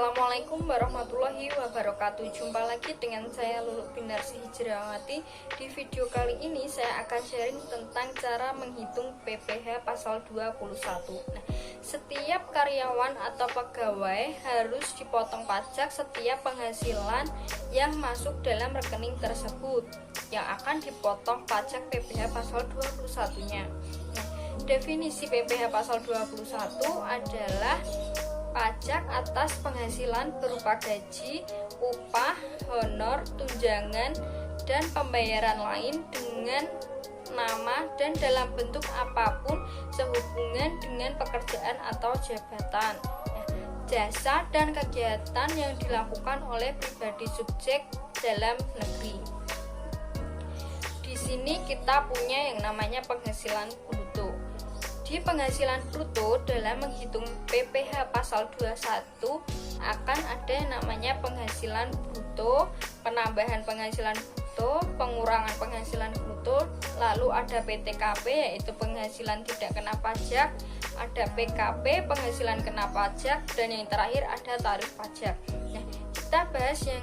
Assalamualaikum warahmatullahi wabarakatuh. Jumpa lagi dengan saya Lulu Binarsi Hijrawati. Di video kali ini saya akan sharing tentang cara menghitung PPh pasal 21. Nah, setiap karyawan atau pegawai harus dipotong pajak setiap penghasilan yang masuk dalam rekening tersebut yang akan dipotong pajak PPh pasal 21-nya. Nah, definisi PPh pasal 21 adalah pajak atas penghasilan berupa gaji, upah, honor, tunjangan, dan pembayaran lain dengan nama dan dalam bentuk apapun sehubungan dengan pekerjaan atau jabatan, jasa dan kegiatan yang dilakukan oleh pribadi subjek dalam negeri. Di sini kita punya yang namanya penghasilan bruto. Di penghasilan bruto dalam menghitung PPh pasal 21 akan ada yang namanya penghasilan bruto, penambahan penghasilan bruto, pengurangan penghasilan bruto, lalu ada PTKP yaitu penghasilan tidak kena pajak, ada PKP penghasilan kena pajak, dan yang terakhir ada tarif pajak. Nah, kita bahas yang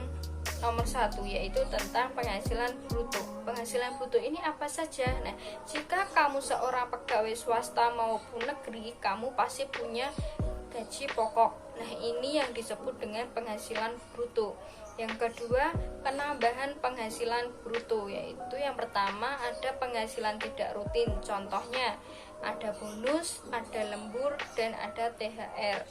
nomor 1 yaitu tentang penghasilan bruto. Penghasilan bruto ini apa saja? Nah, jika kamu seorang pegawai swasta maupun negeri, kamu pasti punya gaji pokok. Nah, ini yang disebut dengan penghasilan bruto. Yang kedua, penambahan penghasilan bruto, yaitu yang pertama ada penghasilan tidak rutin. Contohnya ada bonus, ada lembur, dan ada THR.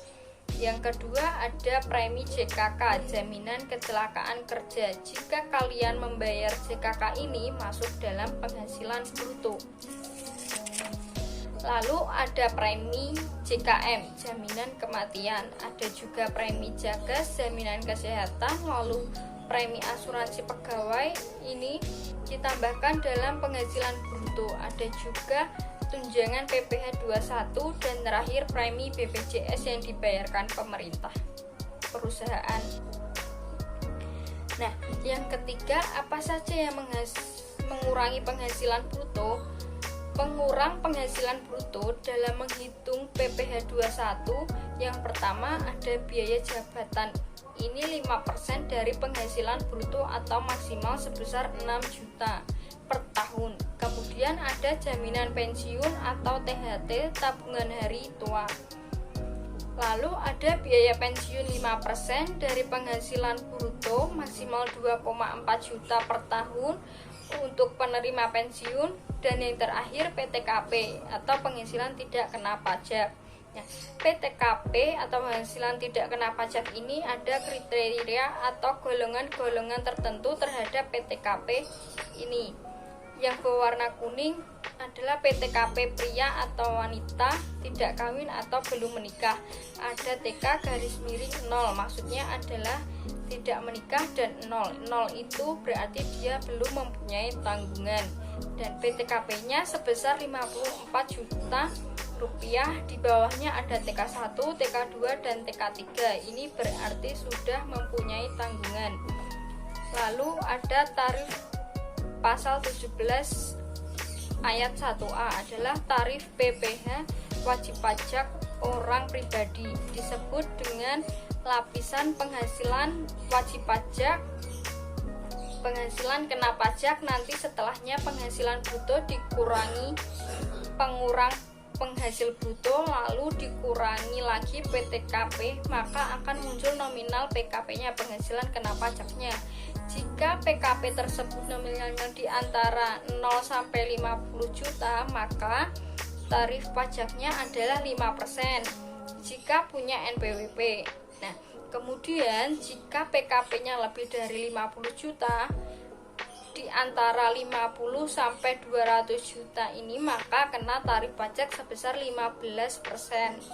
Yang kedua ada premi JKK, jaminan kecelakaan kerja. Jika kalian membayar JKK ini masuk dalam penghasilan bruto. Lalu ada premi JKM, jaminan kematian. Ada juga premi Jagas, jaminan kesehatan. Lalu premi asuransi pegawai ini ditambahkan dalam penghasilan bruto. Ada juga tunjangan PPh 21 dan terakhir premi BPJS yang dibayarkan pemerintah perusahaan. Nah, yang ketiga apa saja yang mengurangi penghasilan bruto? Pengurang penghasilan bruto dalam menghitung PPh 21 yang pertama ada biaya jabatan. Ini 5% dari penghasilan bruto atau maksimal sebesar 6 juta per tahun. Kemudian ada jaminan pensiun atau THT, tabungan hari tua. Lalu ada biaya pensiun 5% dari penghasilan bruto maksimal 2,4 juta per tahun untuk penerima pensiun. Dan yang terakhir PTKP atau penghasilan tidak kena pajak. Nah, PTKP atau penghasilan tidak kena pajak ini ada kriteria atau golongan-golongan tertentu terhadap PTKP ini. Yang berwarna kuning adalah PTKP pria atau wanita tidak kawin atau belum menikah. Ada TK garis miring 0, maksudnya adalah tidak menikah, dan 0 itu berarti dia belum mempunyai tanggungan. Dan PTKP-nya sebesar 54 juta rupiah. Di bawahnya ada TK1, TK2, dan TK3. Ini berarti sudah mempunyai tanggungan. Lalu ada tarif pasal 17 ayat 1A adalah tarif PPh wajib pajak orang pribadi, disebut dengan lapisan penghasilan wajib pajak, penghasilan kena pajak. Nanti setelahnya penghasilan bruto dikurangi pengurang penghasil bruto, lalu dikurangi lagi PTKP, maka akan muncul nominal PKP-nya, penghasilan kena pajaknya. Jika PKP tersebut nominalnya di antara 0 sampai 50 juta, maka tarif pajaknya adalah 5% jika punya NPWP. Nah, kemudian jika PKP-nya lebih dari 50 juta, di antara 50 sampai 200 juta ini, maka kena tarif pajak sebesar 15%.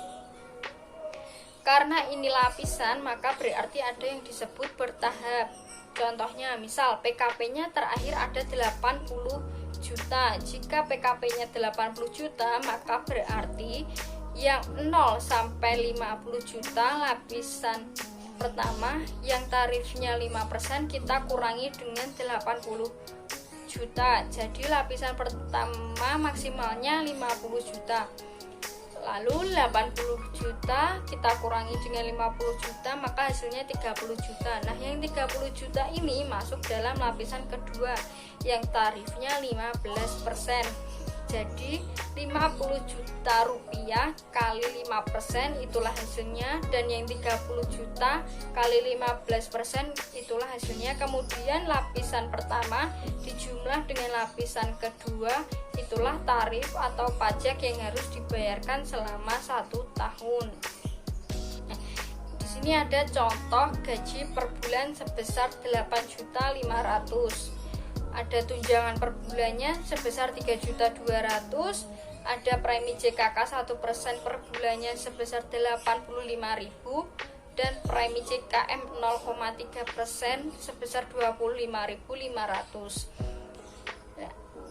Karena ini lapisan, maka berarti ada yang disebut bertahap. Contohnya, misal PKP-nya terakhir ada 80 juta. Jika PKP-nya 80 juta, maka berarti yang 0 sampai 50 juta lapisan pertama yang tarifnya 5% kita kurangi dengan 80 juta. Jadi lapisan pertama maksimalnya 50 juta. Lalu 80 juta kita kurangi dengan 50 juta, maka hasilnya 30 juta. Nah, yang 30 juta ini masuk dalam lapisan kedua yang tarifnya 15%. Jadi 50 juta rupiah kali 5% itulah hasilnya, dan yang 30 juta kali 15% itulah hasilnya. Kemudian lapisan pertama dijumlah dengan lapisan kedua, itulah tarif atau pajak yang harus dibayarkan selama 1 tahun. Nah, di sini ada contoh gaji per bulan sebesar 8.500.000. Ada tunjangan per bulannya sebesar 3.200.000, ada premi JKK 1% per bulannya sebesar 85.000, dan premi JKM 0,3% sebesar 25.500.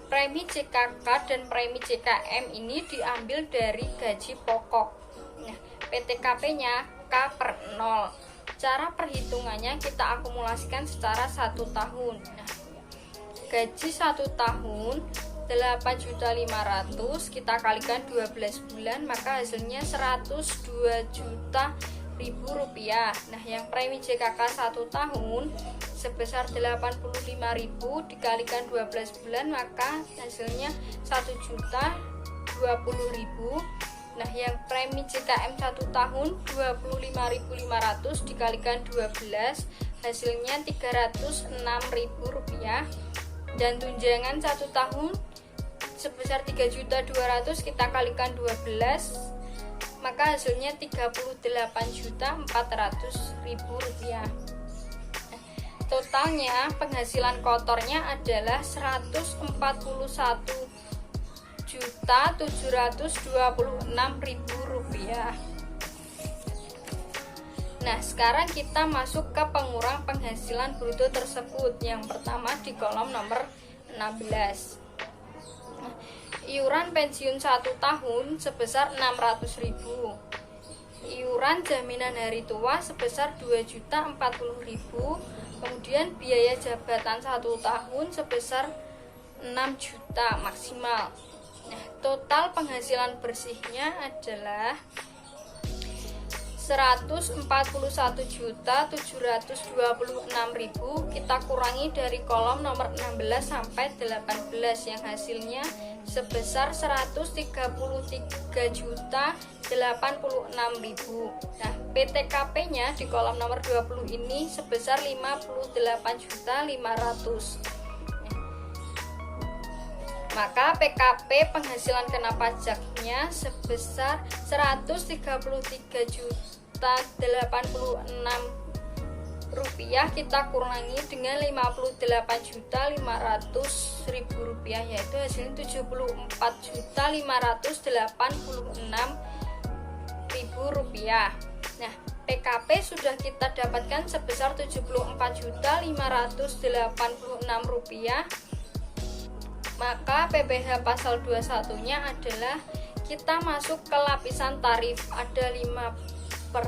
Premi JKK dan premi JKM ini diambil dari gaji pokok. Nah, PTKP-nya K per 0. Cara perhitungannya kita akumulasikan secara 1 tahun. Nah, gaji 1 tahun 8.500.000 kita kalikan 12 bulan, maka hasilnya 102 juta rupiah. Nah, yang premi JKK 1 tahun sebesar 85.000 dikalikan 12 bulan, maka hasilnya 1.020.000. Nah, yang premi JKM 1 tahun 25.500 dikalikan 12, hasilnya 306.000 rupiah. Dan tunjangan 1 tahun sebesar 3.200.000 kita kalikan 12, maka hasilnya 38.400.000 rupiah. Totalnya penghasilan kotornya adalah 141.726.000 rupiah. Nah, sekarang kita masuk ke pengurang penghasilan bruto tersebut. Yang pertama di kolom nomor 16. Nah, iuran pensiun 1 tahun sebesar 600.000. Iuran jaminan hari tua sebesar 2.040.000. Kemudian biaya jabatan 1 tahun sebesar 6 juta maksimal. Nah, total penghasilan bersihnya adalah 141.726.000. Kita kurangi dari kolom nomor 16 sampai 18 yang hasilnya sebesar 133.086.000. Nah, PTKP-nya di kolom nomor 20 ini sebesar 58.500.000. Maka PKP penghasilan kena pajaknya sebesar 133.086.000 rupiah, kita kurangi dengan 58.500.000 rupiah, yaitu hasilnya 74.586.000 rupiah. Nah, PKP sudah kita dapatkan sebesar 74.586.000 rupiah. Maka PPh pasal 21-nya adalah kita masuk ke lapisan tarif, ada 5%, 0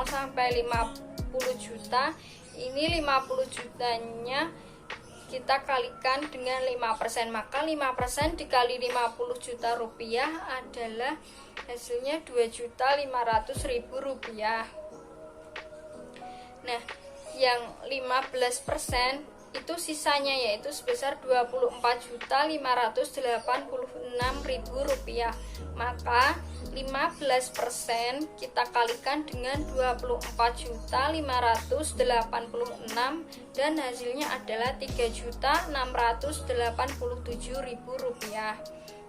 sampai 50 juta. Ini 50 jutanya kita kalikan dengan 5%, maka 5% dikali 50 juta rupiah adalah hasilnya 2.500.000 rupiah. Nah, yang 15% itu sisanya yaitu sebesar 24.586.000 rupiah. Maka 15% kita kalikan dengan 24.586 dan hasilnya adalah 3.687.000 rupiah.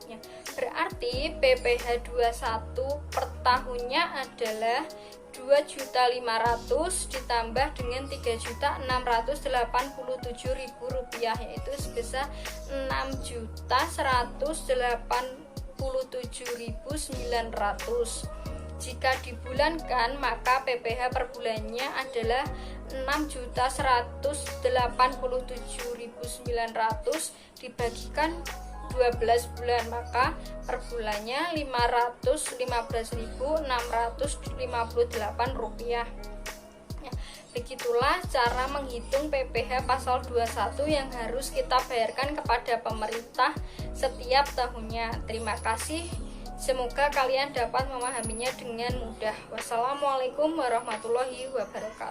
Ya, berarti PPh 21 per tahunnya adalah 2.500.000 ditambah dengan 3.687.000 rupiah, yaitu sebesar 6.187.900. Jika dibulankan, maka PPh per bulannya adalah 6.187.900 dibagikan 12 bulan, maka per bulannya 515.658 rupiah. Ya, begitulah cara menghitung PPh pasal 21 yang harus kita bayarkan kepada pemerintah setiap tahunnya. Terima kasih. Semoga kalian dapat memahaminya dengan mudah. Wassalamualaikum warahmatullahi wabarakatuh.